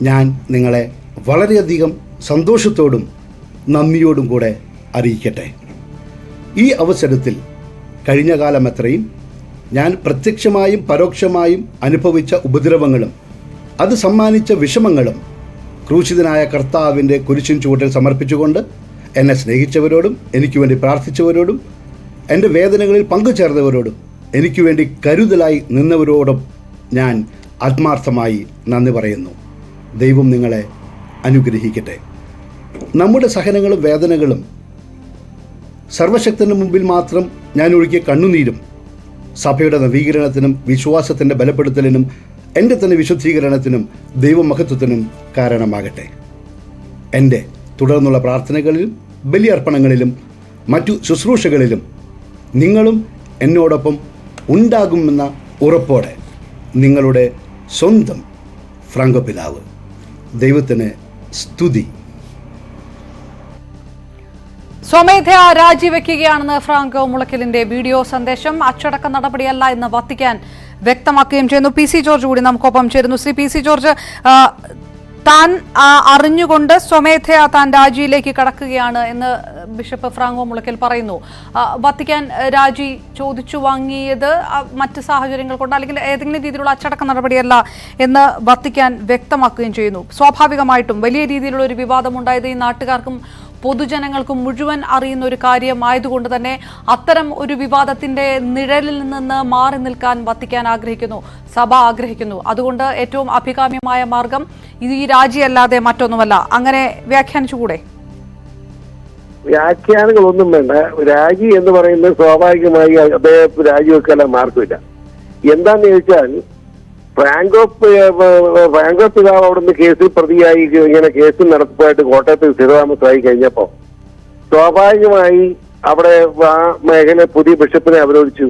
ഞാൻ നിങ്ങളെ വളരെയധികം സന്തോഷത്തോടും നന്ദിയോടും കൂടെ അറിയിക്കട്ടെ. ഈ അവസരത്തിൽ കഴിഞ്ഞ കാലം അത്രയും ഞാൻ പ്രത്യക്ഷമായും പരോക്ഷമായും അനുഭവിച്ച ഉപദ്രവങ്ങളും അത് സമ്മാനിച്ച വിഷമങ്ങളും ക്രൂശിതനായ കർത്താവിൻ്റെ കുരിശിൻ ചുവട്ടിൽ സമർപ്പിച്ചുകൊണ്ട് എന്നെ സ്നേഹിച്ചവരോടും എനിക്ക് വേണ്ടി പ്രാർത്ഥിച്ചവരോടും എൻ്റെ വേദനകളിൽ പങ്കുചേർന്നവരോടും എനിക്ക് വേണ്ടി കരുതലായി നിന്നവരോടും ഞാൻ ആത്മാർത്ഥമായി നന്ദി പറയുന്നു. ദൈവം നിങ്ങളെ അനുഗ്രഹിക്കട്ടെ. നമ്മുടെ സഹനങ്ങളും വേദനകളും സർവശക്തന് മുമ്പിൽ മാത്രം ഞാൻ ഒഴുകിയ കണ്ണുനീരും സഭയുടെ നവീകരണത്തിനും വിശ്വാസത്തിൻ്റെ ബലപ്പെടുത്തലിനും എൻ്റെ തന്നെ വിശുദ്ധീകരണത്തിനും ദൈവമഹത്വത്തിനും കാരണമാകട്ടെ. എൻ്റെ തുടർന്നുള്ള പ്രാർത്ഥനകളിലും ബലിയർപ്പണങ്ങളിലും മറ്റു ശുശ്രൂഷകളിലും നിങ്ങളും എന്നോടൊപ്പം ഉണ്ടാകുമെന്ന ഉറപ്പോടെ നിങ്ങളുടെ സ്വന്തം ഫ്രാങ്കോ പിതാവ്. ദൈവത്തിന് സ്തുതി. സ്വമേധയാ രാജിവെക്കുകയാണെന്ന് ഫ്രാങ്കോ മുളയ്ക്കലിന്റെ വീഡിയോ സന്ദേശം അച്ചടക്ക നടപടിയല്ല എന്ന് വത്തിക്കാൻ വ്യക്തമാക്കുകയും ചെയ്യുന്നു. പി സി ജോർജ് കൂടി നമുക്കൊപ്പം ചേരുന്നു. ശ്രീ പി സി ജോർജ്, താൻ അറിഞ്ഞുകൊണ്ട് സ്വമേധയാ താൻ രാജിയിലേക്ക് കടക്കുകയാണ് എന്ന് ബിഷപ്പ് ഫ്രാങ്കോ മുളയ്ക്കൽ പറയുന്നു. വത്തിക്കാൻ രാജി ചോദിച്ചു വാങ്ങിയത് മറ്റ് സാഹചര്യങ്ങൾ കൊണ്ട് അല്ലെങ്കിൽ ഏതെങ്കിലും രീതിയിലുള്ള അച്ചടക്ക നടപടിയല്ല എന്ന് വത്തിക്കാൻ വ്യക്തമാക്കുകയും ചെയ്യുന്നു. സ്വാഭാവികമായിട്ടും വലിയ രീതിയിലുള്ള ഒരു വിവാദമുണ്ടായത് ഈ നാട്ടുകാർക്കും പൊതുജനങ്ങൾക്കും മുഴുവൻ അറിയുന്ന ഒരു കാര്യമായതുകൊണ്ട് തന്നെ അത്തരം ഒരു വിവാദത്തിന്റെ നിഴലിൽ നിന്ന് മാറി നിൽക്കാൻ വത്തിക്കാൻ ആഗ്രഹിക്കുന്നു, സഭ ആഗ്രഹിക്കുന്നു. അതുകൊണ്ട് ഏറ്റവും അഭികാമ്യമായ മാർഗം ഈ രാജിയല്ലാതെ മറ്റൊന്നുമല്ല. അങ്ങനെ വ്യാഖ്യാനിച്ചുകൂടെ? വ്യാഖ്യാനങ്ങളൊന്നും വേണ്ട. രാജി എന്ന് പറയുന്നത് സ്വാഭാവികമായി അദ്ദേഹം രാജിവെക്കാൻ മാർഗമില്ല. എന്താന്ന് ചോദിച്ചാൽ ഫ്രാങ്കോ പിതാവ് അവിടുന്ന് കേസിൽ പ്രതിയായി ഇങ്ങനെ കേസ് നടത്തിപ്പായിട്ട് കോട്ടയത്ത് സ്ഥിരതാമസമായി കഴിഞ്ഞപ്പോ സ്വാഭാവികമായി അവിടെ ആ മേഖല പുതിയ ബിഷപ്പിനെ അവരോധിച്ചു.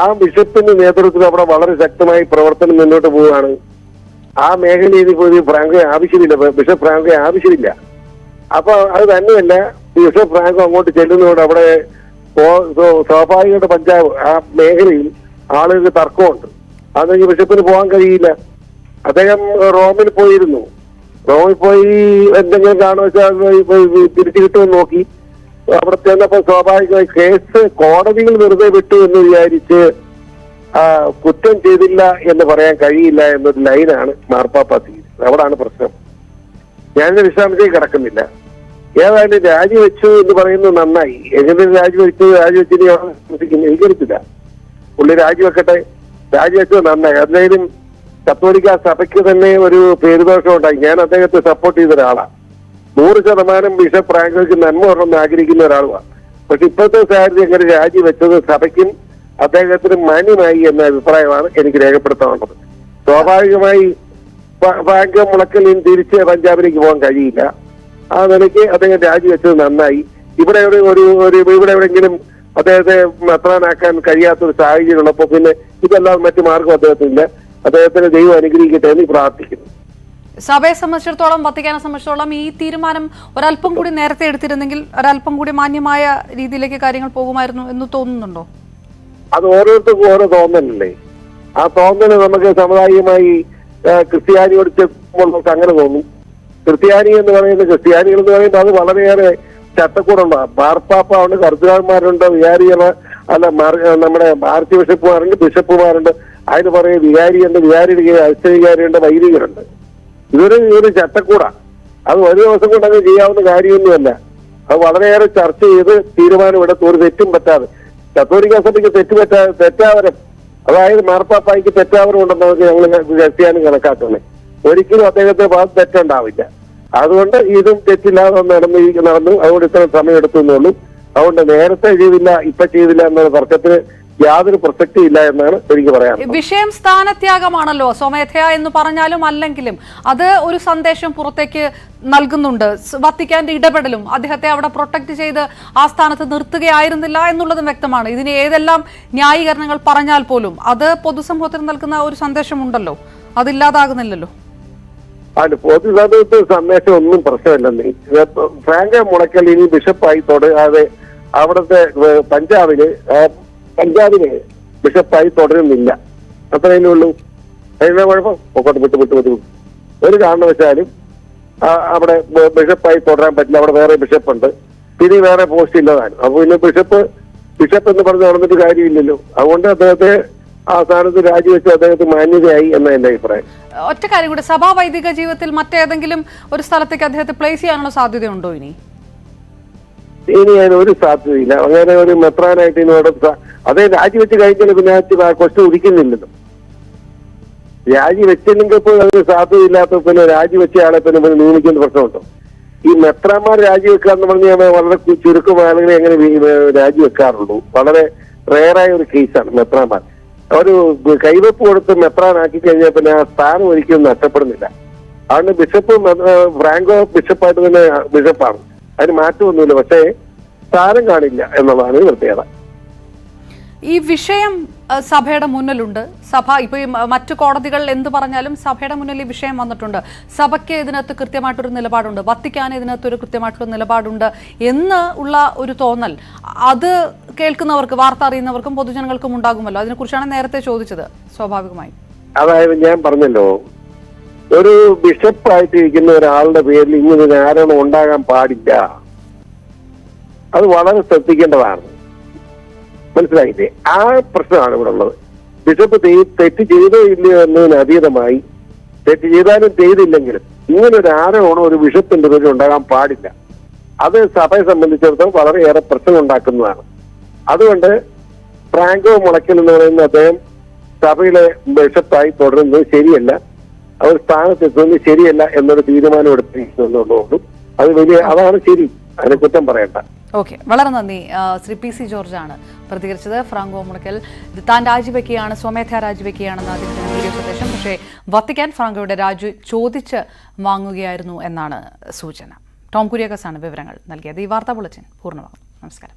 ആ ബിഷപ്പിന്റെ നേതൃത്വത്തിൽ അവിടെ വളരെ ശക്തമായി പ്രവർത്തനം മുന്നോട്ട് പോവുകയാണ്. ആ മേഖലയിൽ പുതിയ ഫ്രാങ്കോ ആവശ്യമില്ല, ബിഷപ്പ് ഫ്രാങ്കോ ആവശ്യമില്ല. അപ്പൊ അത് തന്നെയല്ല, ബിഷപ്പ് ഫ്രാങ്കോ അങ്ങോട്ട് ചെല്ലുന്നതോടെ അവിടെ സ്വാഭാവികമായിട്ട് പഞ്ചാബ് ആ മേഖലയിൽ ആളുകൾക്ക് തർക്കമുണ്ട്. അതെങ്കിൽ ബിഷപ്പിന് പോകാൻ കഴിയില്ല. അദ്ദേഹം റോമിൽ പോയിരുന്നു. റോമിൽ പോയി എന്തെങ്കിലും കാണുക വെച്ചാൽ തിരിച്ചു കിട്ടുമെന്ന് നോക്കി. അവിടെ ചെന്നപ്പോ സ്വാഭാവികമായി കേസ് കോടതിയിൽ വെറുതെ വിട്ടു എന്ന് വിചാരിച്ച് കുറ്റം ചെയ്തില്ല എന്ന് പറയാൻ കഴിയില്ല എന്നൊരു ലൈനാണ് മാർപ്പാപ്പ സ്വീകരിച്ചത്. അവിടാണ് പ്രശ്നം. ഞാനിന്റെ വിശ്രാമത്തേക്ക് കിടക്കുന്നില്ല. ഏതായാലും രാജിവെച്ചു എന്ന് പറയുന്നത് നന്നായി. എങ്ങനെ രാജിവെച്ചിന് എനിക്കറിയത്തില്ല. പുള്ളി രാജിവെക്കട്ടെ, രാജിവെച്ചത് നന്നായി. അതിലും കത്തോലിക്ക സഭയ്ക്ക് തന്നെ ഒരു പേരുദോഷം ഉണ്ടായി. ഞാൻ അദ്ദേഹത്തെ സപ്പോർട്ട് ചെയ്ത ഒരാളാണ്. 100% ബിഷപ്പ് ഫ്രാങ്കോയ്ക്ക് നന്മ വരണമെന്ന് ആഗ്രഹിക്കുന്ന ഒരാളുമാണ്. പക്ഷെ ഇപ്പോഴത്തെ സാഹചര്യം എങ്ങനെ രാജിവെച്ചത് സഭയ്ക്കും അദ്ദേഹത്തിന് മാന്യമായി എന്ന അഭിപ്രായമാണ് എനിക്ക് രേഖപ്പെടുത്താനുള്ളത്. സ്വാഭാവികമായി ഫ്രാങ്കോ മുളയ്ക്കലിന് തിരിച്ച് പഞ്ചാബിലേക്ക് പോകാൻ കഴിയില്ല. ആ നിലയ്ക്ക് അദ്ദേഹം രാജിവെച്ചത് നന്നായി. ഇവിടെ എവിടെയെങ്കിലും അദ്ദേഹത്തെ മെത്രാനാക്കാൻ കഴിയാത്തൊരു സാഹചര്യം ഉള്ളപ്പോൾ പിന്നെ ഇതല്ലാതെ മറ്റു മാർഗം അദ്ദേഹത്തിനില്ല. അദ്ദേഹത്തിന് ദൈവം അനുഗ്രഹിക്കട്ടെ എന്ന് പ്രാർത്ഥിക്കുന്നു. സഭയെ സംബന്ധിച്ചിടത്തോളം, വത്തിക്കാനെ സംബന്ധിച്ചിടത്തോളം ഈ തീരുമാനം ഒരല്പം കൂടി നേരത്തെ എടുത്തിരുന്നെങ്കിൽ ഒരല്പം കൂടി മാന്യമായ രീതിയിലേക്ക് കാര്യങ്ങൾ പോകുമായിരുന്നു എന്ന് തോന്നുന്നുണ്ടോ? അത് ഓരോരുത്തർക്കും ഓരോ തോന്നലല്ലേ. ആ തോന്നല് നമുക്ക് സാമുദായികമായി ക്രിസ്ത്യാനിയോട് ചെല്ലുമ്പോൾ നമുക്ക് അങ്ങനെ തോന്നും. ക്രിസ്ത്യാനികൾ എന്ന് പറയുമ്പോൾ അത് വളരെയേറെ ചട്ടക്കൂടുള്ള മാർപ്പാപ്പ ഉണ്ട്, കർദിനാൾമാരുണ്ട്, വികാരികൾ അല്ല നമ്മുടെ ആർച്ച് ബിഷപ്പുമാരുണ്ട്, ബിഷപ്പുമാരുണ്ട്. അതിന് പറയുക വികാരിയുണ്ട്, വികാരിയുടെ അഷ്ടവികാരിയുണ്ട്, വൈദികരുണ്ട്. ഇതൊരു ചട്ടക്കൂടാ. അത് ഒരു ദിവസം കൊണ്ട് അങ്ങ് ചെയ്യാവുന്ന കാര്യമൊന്നുമല്ല. അത് വളരെയേറെ ചർച്ച ചെയ്ത് തീരുമാനമെടുത്ത് ഒരു തെറ്റും പറ്റാതെ കത്തോലിക്ക സഭയ്ക്ക് തെറ്റാവരം, അതായത് മാർപ്പാപ്പായ്ക്ക് തെറ്റാവരം ഉണ്ടെന്ന് ഞങ്ങൾ ക്രിസ്ത്യാനി കണക്കാക്കുന്നത്. ഒരിക്കലും അദ്ദേഹത്തെ ഭാഗത്ത് തെറ്റുണ്ടാവില്ല. അതുകൊണ്ട് ഇതും തെറ്റില്ലാതെ നടന്നു. അതുകൊണ്ട് ഇത്ര സമയം എടുത്തുന്നുള്ളൂ. അതുകൊണ്ട് നേരത്തെ ചെയ്തില്ല ഇപ്പൊ ചെയ്തില്ല എന്ന തർക്കത്തിന് യാതൊരു പ്രസക്തിയില്ല എന്നാണ് എനിക്ക് പറയാൻ. വിഷയം സ്ഥാനത്യാഗമാണല്ലോ. സ്വമേധയാ എന്ന് പറഞ്ഞാലും അല്ലെങ്കിലും അത് ഒരു സന്ദേശം പുറത്തേക്ക് നൽകുന്നുണ്ട്. വത്തിക്കാന്റെ ഇടപെടലും അദ്ദേഹത്തെ അവിടെ പ്രൊട്ടക്ട് ചെയ്ത് ആ സ്ഥാനത്ത് നിർത്തുകയായിരുന്നില്ല എന്നുള്ളതും വ്യക്തമാണ്. ഇതിന് ഏതെല്ലാം ന്യായീകരണങ്ങൾ പറഞ്ഞാൽ പോലും അത് പൊതുസമൂഹത്തിന് നൽകുന്ന ഒരു സന്ദേശമുണ്ടല്ലോ, അതില്ലാതാകുന്നില്ലല്ലോ. അല്ല, പൊതുസമൂഹത്തിന് സന്ദേശം ഒന്നും പ്രശ്നമില്ലെന്നേ. ഫ്രാങ്കോ മുളയ്ക്കൽ ഇനി ബിഷപ്പായി തുടരാതെ അവിടുത്തെ പഞ്ചാബിന് ബിഷപ്പായി തുടരുന്നില്ല. അത്രയേ ഉള്ളൂ. അതിനുള്ള കുഴപ്പം പൊക്കോട്ട് വിട്ടു ഒരു കാരണവശാലും അവിടെ ബിഷപ്പായി തുടരാൻ പറ്റില്ല. അവിടെ വേറെ ബിഷപ്പുണ്ട്, പിന്നെ വേറെ പോസ്റ്റ് ഇല്ലതാണ്. അപ്പൊ പിന്നെ ബിഷപ്പ് എന്ന് പറഞ്ഞ് നടന്നിട്ട് കാര്യമില്ലല്ലോ. അതുകൊണ്ട് അദ്ദേഹത്തെ ആ സ്ഥാനത്ത് രാജിവെച്ച് അദ്ദേഹത്തിന് മാന്യതയായി എന്ന എന്റെ അഭിപ്രായം. ഒറ്റ കാര്യം കൂടെ, സഭാ വൈദിക ജീവിതത്തിൽ മറ്റേതെങ്കിലും ഒരു സ്ഥലത്തേക്ക് അദ്ദേഹത്തെ പ്ലേസ് ചെയ്യാനുള്ള സാധ്യതയുണ്ടോ ഇനി? ഇനി അതിനൊരു സാധ്യതയില്ല. അങ്ങനെ ഒരു മെത്രാനായിട്ട് ഇതിനോട് അതേ രാജിവെച്ച് കഴിഞ്ഞാൽ പിന്നെ ക്വസ്റ്റ്യൻ ഉദിക്കുന്നില്ലല്ലോ. രാജിവെച്ചില്ലെങ്കിൽ ഇപ്പോൾ അതിന് സാധ്യതയില്ലാത്ത പിന്നെ രാജിവെച്ച ആളെ പിന്നെ നിയമിക്കുന്ന പ്രശ്നമുണ്ടോ? ഈ മെത്രാന്മാർ രാജിവെക്കാന്ന് പറഞ്ഞാൽ വളരെ ചുരുക്കം ആളുകളെ എങ്ങനെ രാജിവെക്കാറുള്ളൂ. വളരെ റെയറായ ഒരു കേസാണ് മെത്രാന്മാർ. ഒരു കൈവെപ്പ് കൊടുത്ത് മെത്രാനാക്കി കഴിഞ്ഞാൽ പിന്നെ ആ സ്ഥാനം ഒരിക്കലും നഷ്ടപ്പെടുന്നില്ല. അതുകൊണ്ട് ബിഷപ്പ് ഫ്രാങ്കോ ബിഷപ്പായിട്ട് തന്നെ ബിഷപ്പാണ്, അതിന് മാറ്റമൊന്നുമില്ല. പക്ഷേ സ്ഥാനം കാണില്ല എന്നുള്ളതാണ് പ്രത്യേകത. ഈ വിഷയം സഭയുടെ മുന്നിലുണ്ട്. സഭ ഇപ്പൊ ഈ മറ്റു കോടതികൾ എന്ത് പറഞ്ഞാലും സഭയുടെ മുന്നിൽ ഈ വിഷയം വന്നിട്ടുണ്ട്. സഭയ്ക്ക് ഇതിനകത്ത് കൃത്യമായിട്ടൊരു നിലപാടുണ്ട്, വത്തിക്കാൻ ഇതിനകത്തൊരു കൃത്യമായിട്ടുള്ള നിലപാടുണ്ട് എന്ന് ഉള്ള ഒരു തോന്നൽ അത് കേൾക്കുന്നവർക്ക്, വാർത്ത അറിയുന്നവർക്കും പൊതുജനങ്ങൾക്കും ഉണ്ടാകുമല്ലോ. അതിനെക്കുറിച്ചാണ് നേരത്തെ ചോദിച്ചത്. സ്വാഭാവികമായി അതായത് ഞാൻ പറഞ്ഞല്ലോ, ഒരു ബിഷപ്പായിട്ട് ഇരിക്കുന്ന ഒരാളുടെ പേരിൽ ഇങ്ങനെ ഒരു ആരോപണം ഉണ്ടാകാൻ പാടില്ല. അത് വളരെ ശ്രദ്ധിക്കേണ്ടതാണ്. മനസ്സിലായില്ലേ? ആ പ്രശ്നമാണ് ഇവിടെ ഉള്ളത്. ബിഷപ്പ് തെറ്റ് ചെയ്തോ ഇല്ലയോ എന്നതിന് അതീതമായി, തെറ്റ് ചെയ്താലും ചെയ്തില്ലെങ്കിലും ഇങ്ങനെ ഒരു ആരോപണം ഒരു ബിഷപ്പിന്റെ പേരിൽ ഉണ്ടാകാൻ പാടില്ല. അത് സഭയെ സംബന്ധിച്ചിടത്തോളം വളരെയേറെ പ്രശ്നം ഉണ്ടാക്കുന്നതാണ്. അതുകൊണ്ട് ഫ്രാങ്കോ മുളയ്ക്കൽ എന്ന് പറയുന്ന അദ്ദേഹം സഭയിലെ ബിഷപ്പായി തുടരുന്നത് ശരിയല്ല, അവർ സ്ഥാനത്തെത്തുന്നത് ശരിയല്ല എന്നൊരു തീരുമാനം എടുത്തിരിക്കുന്നുള്ളതുകൊണ്ടും അതാണ് ശരി. അതിനെ കുറ്റം പറയണ്ട. ഓക്കെ, വളരെ നന്ദി. ശ്രീ PC ജോർജാണ് പ്രതികരിച്ചത്. ഫ്രാങ്കോ മുളയ്ക്കൽ താൻ രാജിവെക്കുകയാണ്, സ്വമേധയാ രാജിവെക്കുകയാണെന്ന് അദ്ദേഹത്തിന് വീഡിയോ സന്ദേശം. പക്ഷേ വത്തിക്കാൻ ഫ്രാങ്കോയുടെ രാജി ചോദിച്ച് വാങ്ങുകയായിരുന്നു എന്നാണ് സൂചന. ടോം കുര്യാക്കോസാണ് വിവരങ്ങൾ നൽകിയത്. ഈ വാർത്താ ബുള്ളറ്റിൻ പൂർണ്ണമാകും. നമസ്കാരം.